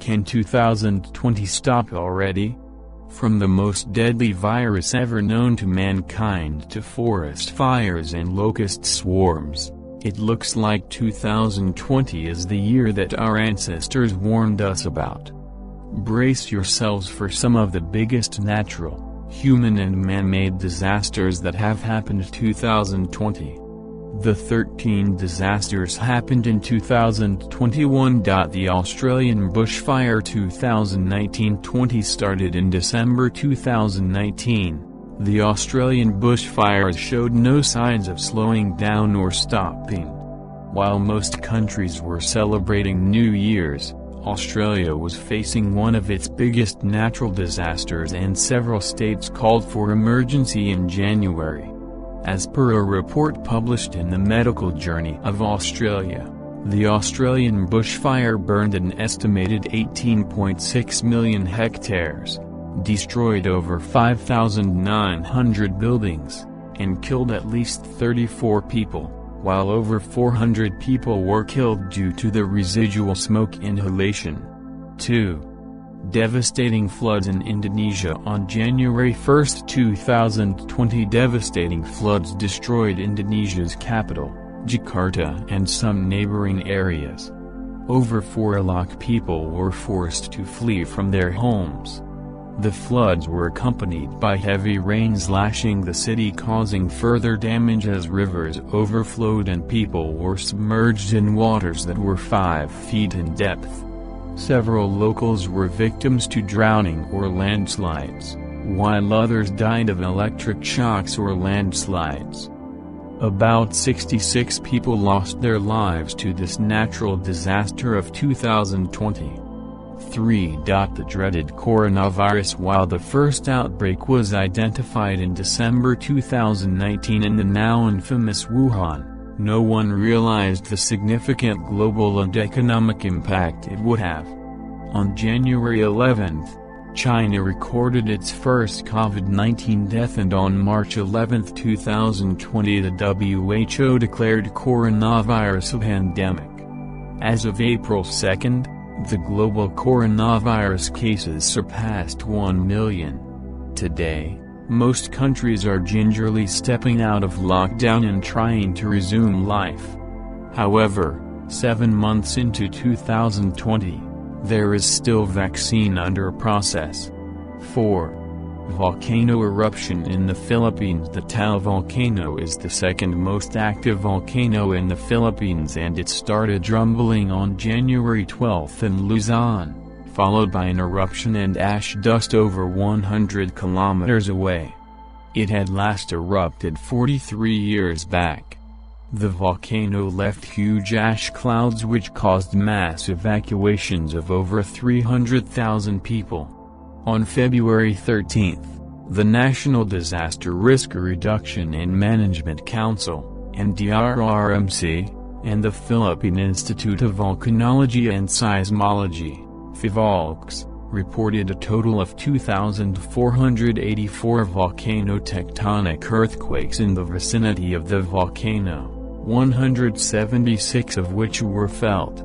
Can 2020 stop already? From the most deadly virus ever known to mankind to forest fires and locust swarms, it looks like 2020 is the year that our ancestors warned us about. Brace yourselves for some of the biggest natural, human and man-made disasters that have happened in 2020. The 13 disasters happened in 2021. The Australian bushfire 2019-20 started in December 2019. The Australian bushfires showed no signs of slowing down or stopping. While most countries were celebrating New Year's, Australia was facing one of its biggest natural disasters, and several states called for emergency in January. As per a report published in the Medical Journal of Australia, the Australian bushfire burned an estimated 18.6 million hectares, destroyed over 5,900 buildings, and killed at least 34 people, while over 400 people were killed due to the residual smoke inhalation. 2. Devastating floods in Indonesia. On January 1, 2020, devastating floods destroyed Indonesia's capital, Jakarta, and some neighboring areas. Over 4 lakh people were forced to flee from their homes. The floods were accompanied by heavy rains lashing the city, causing further damage as rivers overflowed and people were submerged in waters that were 5 feet in depth. Several locals were victims to drowning or landslides, while others died of electric shocks or landslides. About 66 people lost their lives to this natural disaster of 2020. 3. The dreaded coronavirus. While the first outbreak was identified in December 2019 in the now infamous Wuhan, no one realized the significant global and economic impact it would have. On January 11, China recorded its first COVID-19 death, and on March 11, 2020 the WHO declared coronavirus a pandemic. As of April 2, the global coronavirus cases surpassed 1 million. Today, most countries are gingerly stepping out of lockdown and trying to resume life. However, 7 months into 2020, there is still vaccine under process. 4. Volcano eruption in the Philippines. The Taal volcano is the second most active volcano in the Philippines, and it started rumbling on January 12 in Luzon, followed by an eruption and ash dust over 100 kilometers away. It had last erupted 43 years back. The volcano left huge ash clouds which caused mass evacuations of over 300,000 people. On February 13, the National Disaster Risk Reduction and Management Council, NDRRMC, and the Philippine Institute of Volcanology and Seismology, PHIVOLCS, reported a total of 2,484 volcano-tectonic earthquakes in the vicinity of the volcano, 176 of which were felt.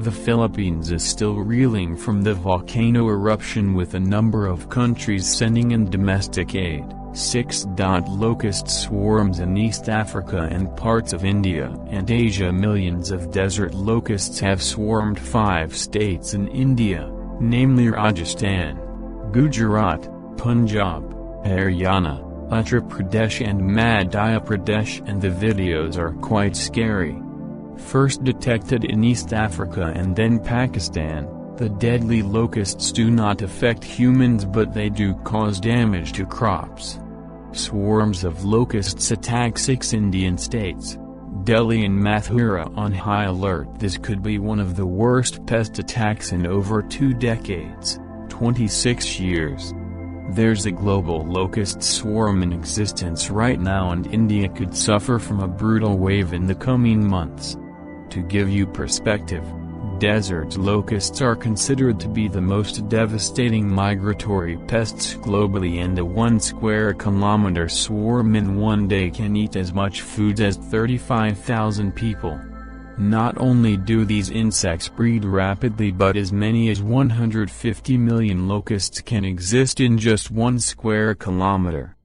The Philippines is still reeling from the volcano eruption, with a number of countries sending in domestic aid. 6. Locust swarms in East Africa and parts of India and Asia. Millions of desert locusts have swarmed 5 states in India, namely Rajasthan, Gujarat, Punjab, Haryana, Uttar Pradesh and Madhya Pradesh, and the videos are quite scary. First detected in East Africa and then Pakistan, the deadly locusts do not affect humans, but they do cause damage to crops. Swarms of locusts attack 6 Indian states, Delhi and Mathura on high alert. This could be one of the worst pest attacks in over 2 decades, 26 years. There's a global locust swarm in existence right now, and India could suffer from a brutal wave in the coming months. To give you perspective, desert locusts are considered to be the most devastating migratory pests globally, and a 1 square kilometer swarm in one day can eat as much food as 35,000 people. Not only do these insects breed rapidly, but as many as 150 million locusts can exist in just 1 square kilometer.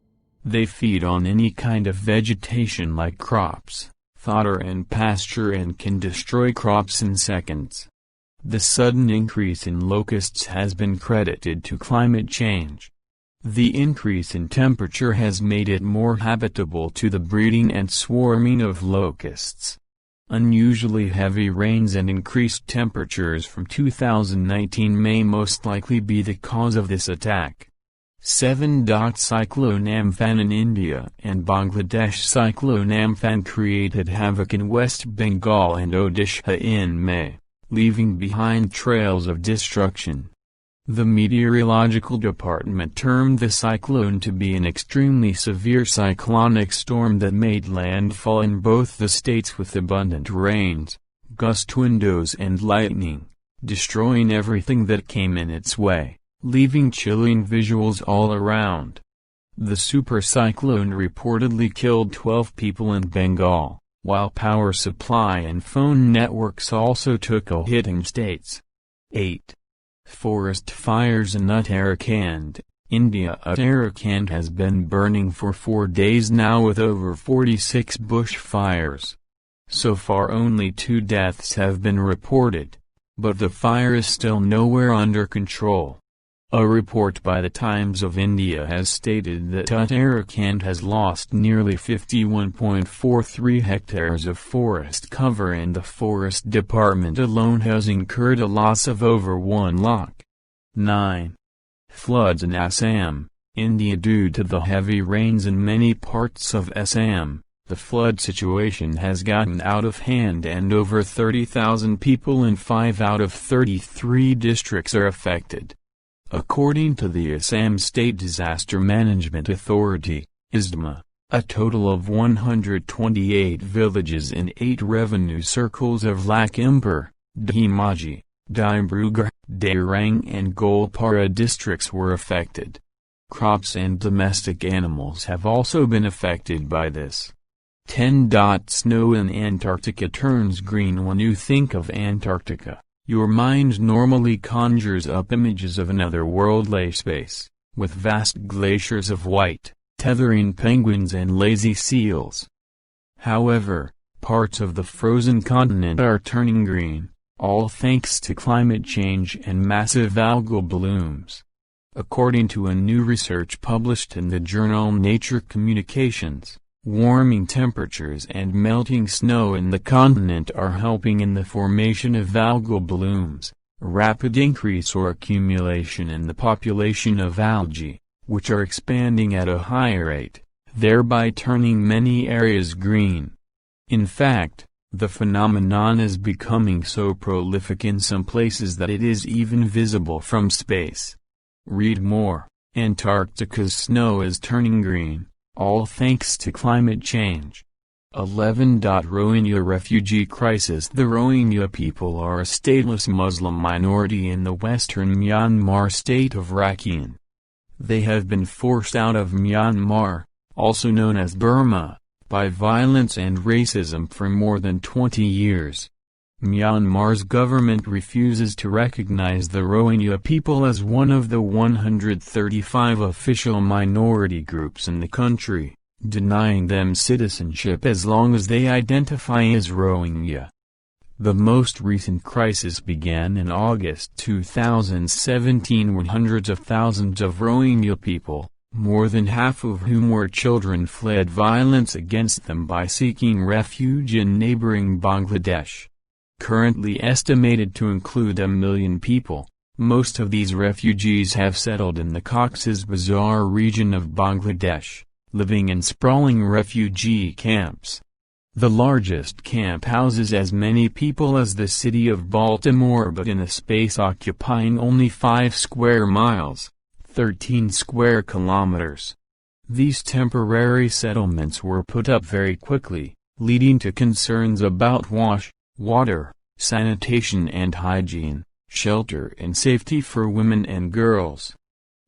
They feed on any kind of vegetation like crops, fodder and pasture, and can destroy crops in seconds. The sudden increase in locusts has been credited to climate change. The increase in temperature has made it more habitable to the breeding and swarming of locusts. Unusually heavy rains and increased temperatures from 2019 may most likely be the cause of this attack. 7. Cyclone Amphan in India and Bangladesh. Cyclone Amphan created havoc in West Bengal and Odisha in May, leaving behind trails of destruction. The meteorological department termed the cyclone to be an extremely severe cyclonic storm that made landfall in both the states with abundant rains, gust winds and lightning, destroying everything that came in its way, leaving chilling visuals all around. The supercyclone reportedly killed 12 people in Bengal, while power supply and phone networks also took a hit in states. 8. Forest fires in Uttarakhand, India. Uttarakhand has been burning for 4 days now with over 46 bushfires. So far only 2 deaths have been reported, but the fire is still nowhere under control. A report by the Times of India has stated that Uttarakhand has lost nearly 51.43 hectares of forest cover, and the Forest Department alone has incurred a loss of over 1 lakh. 9. Floods in Assam, India. Due to the heavy rains in many parts of Assam, the flood situation has gotten out of hand and over 30,000 people in 5 out of 33 districts are affected. According to the Assam State Disaster Management Authority, ISDMA, a total of 128 villages in 8 revenue circles of Lakhimpur, Dhemaji, Dibrugarh, Darang and Golpara districts were affected. Crops and domestic animals have also been affected by this. 10. Snow in Antarctica turns green. When you think of Antarctica, your mind normally conjures up images of an otherworldly space, with vast glaciers of white, tethering penguins and lazy seals. However, parts of the frozen continent are turning green, all thanks to climate change and massive algal blooms. According to a new research published in the journal Nature Communications, warming temperatures and melting snow in the continent are helping in the formation of algal blooms, a rapid increase or accumulation in the population of algae, which are expanding at a high rate, thereby turning many areas green. In fact, the phenomenon is becoming so prolific in some places that it is even visible from space. Read more. Antarctica's snow is turning green, all thanks to climate change. 11. Rohingya refugee crisis. The Rohingya people are a stateless Muslim minority in the western Myanmar state of Rakhine. They have been forced out of Myanmar, also known as Burma, by violence and racism for more than 20 years. Myanmar's government refuses to recognize the Rohingya people as one of the 135 official minority groups in the country, denying them citizenship as long as they identify as Rohingya. The most recent crisis began in August 2017 when hundreds of thousands of Rohingya people, more than half of whom were children, fled violence against them by seeking refuge in neighboring Bangladesh. Currently estimated to include 1 million people, most of these refugees have settled in the Cox's Bazar region of Bangladesh, living in sprawling refugee camps. The largest camp houses as many people as the city of Baltimore, but in a space occupying only 5 square miles, 13 square kilometers. These temporary settlements were put up very quickly, leading to concerns about water, sanitation and hygiene, shelter and safety for women and girls.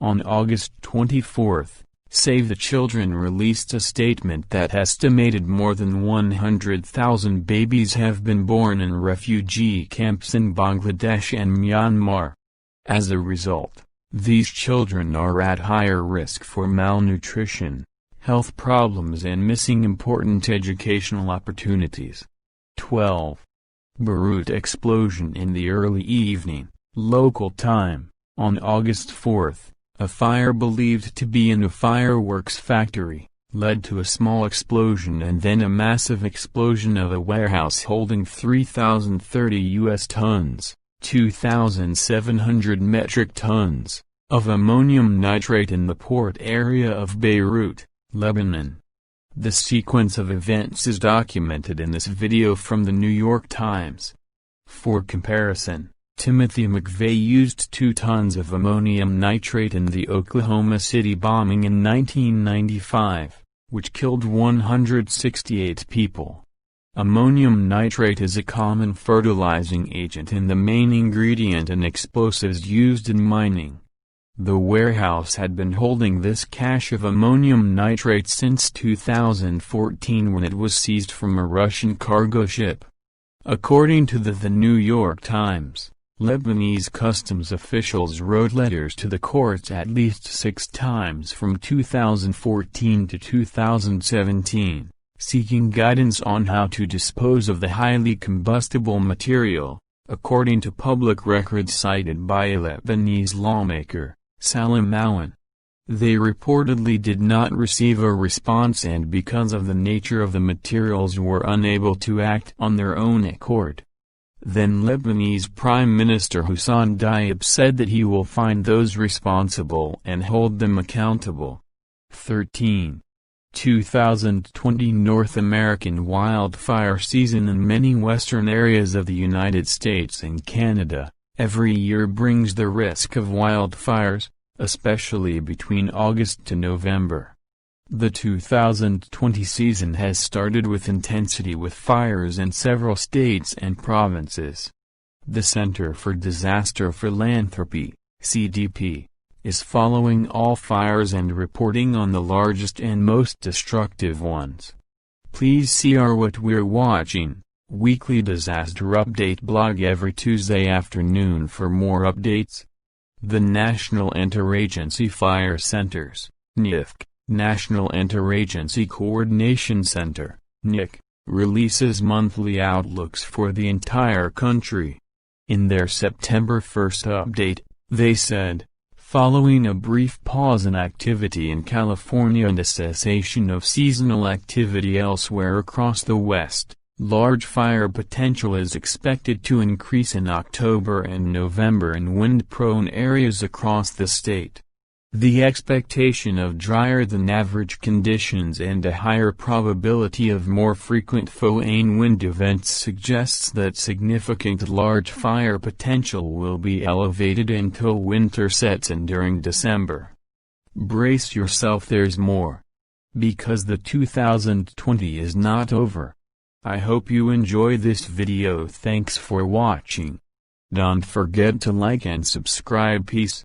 On August 24, Save the Children released a statement that estimated more than 100,000 babies have been born in refugee camps in Bangladesh and Myanmar. As a result, these children are at higher risk for malnutrition, health problems and missing important educational opportunities. 12. Beruit explosion in the early evening, local time, on August 4. A fire believed to be in a fireworks factory, led to a small explosion and then a massive explosion of a warehouse holding 3,030 U.S. tons, 2,700 metric tons, of ammonium nitrate in the port area of Beirut, Lebanon. The sequence of events is documented in this video from the New York Times. For comparison, Timothy McVeigh used 2 tons of ammonium nitrate in the Oklahoma City bombing in 1995, which killed 168 people. Ammonium nitrate is a common fertilizing agent and the main ingredient in explosives used in mining. The warehouse had been holding this cache of ammonium nitrate since 2014 when it was seized from a Russian cargo ship. According to the New York Times, Lebanese customs officials wrote letters to the courts at least 6 times from 2014 to 2017, seeking guidance on how to dispose of the highly combustible material, according to public records cited by a Lebanese lawmaker, Salim Awan. They reportedly did not receive a response and because of the nature of the materials were unable to act on their own accord. Then Lebanese Prime Minister Hussein Diab said that he will find those responsible and hold them accountable. 13. 2020 North American wildfire season in many western areas of the United States and Canada, every year brings the risk of wildfires, especially between August to November. The 2020 season has started with intensity with fires in several states and provinces. The Center for Disaster Philanthropy, CDP, is following all fires and reporting on the largest and most destructive ones. Please see our What We're Watching weekly disaster update blog every Tuesday afternoon for more updates. The National Interagency Fire Centers, NIFC, National Interagency Coordination Center, NIC, releases monthly outlooks for the entire country. In their September 1st update, they said, following a brief pause in activity in California and a cessation of seasonal activity elsewhere across the West, large fire potential is expected to increase in October and November in wind-prone areas across the state. The expectation of drier-than-average conditions and a higher probability of more frequent foehn wind events suggests that significant large fire potential will be elevated until winter sets in during December. Brace yourself, there's more. Because the 2020 is not over. I hope you enjoy this video. Thanks for watching. Don't forget to like and subscribe. Peace.